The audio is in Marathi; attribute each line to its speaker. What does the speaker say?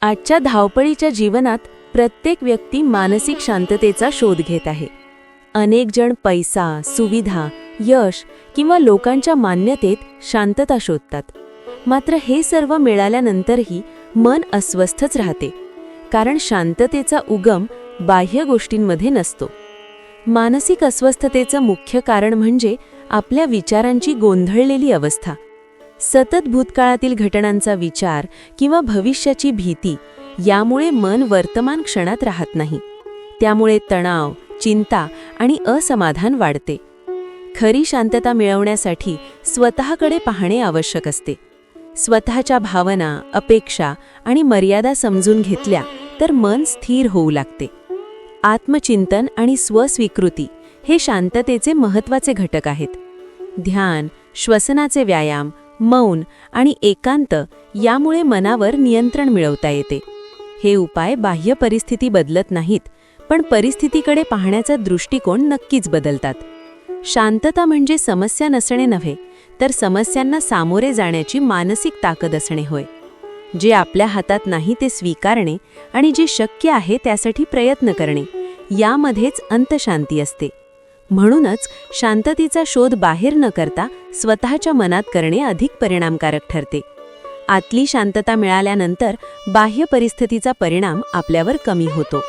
Speaker 1: आजच्या धावपळीच्या जीवनात प्रत्येक व्यक्ती मानसिक शांततेचा शोध घेत आहे. अनेक जण पैसा, सुविधा, यश किंवा लोकांच्या मान्यतेत शांतता शोधतात. मात्र हे सर्व मिळाल्यानंतरही मन अस्वस्थच राहते, कारण शांततेचा उगम बाह्य गोष्टींमध्ये नसतो. मानसिक अस्वस्थतेचं मुख्य कारण म्हणजे आपल्या विचारांची गोंधळलेली अवस्था. सतत भूतकाळातील घटनांचा विचार किंवा भविष्याची भीती यामुळे मन वर्तमान क्षणात राहत नाही. त्यामुळे तणाव, चिंता आणि असमाधान वाढते. खरी शांतता मिळवण्यासाठी स्वतःकडे पाहणे आवश्यक असते. स्वतःच्या भावना, अपेक्षा आणि मर्यादा समजून घेतल्या तर मन स्थिर होऊ लागते. आत्मचिंतन आणि स्वस्वीकृती हे शांततेचे महत्त्वाचे घटक आहेत. ध्यान, श्वसनाचे व्यायाम, मौन आणि एकांत यामुळे मनावर नियंत्रण मिळवता येते. हे उपाय बाह्य परिस्थिती बदलत नाहीत, पण परिस्थितीकडे पाहण्याचा दृष्टिकोन नक्कीच बदलतात. शांतता म्हणजे समस्या नसणे नव्हे, तर समस्यांना सामोरे जाण्याची मानसिक ताकद असणे होय. जे आपल्या हातात नाही ते स्वीकारणे आणि जे शक्य आहे त्यासाठी प्रयत्न करणे, यामध्येच अंतशांती असते. म्हणूनच शांततेचा शोध बाहेर न करता स्वतःच्या मनात करणे अधिक परिणामकारक ठरते. आतली शांतता मिळाल्यानंतर बाह्य परिस्थितीचा परिणाम आपल्यावर कमी होतो.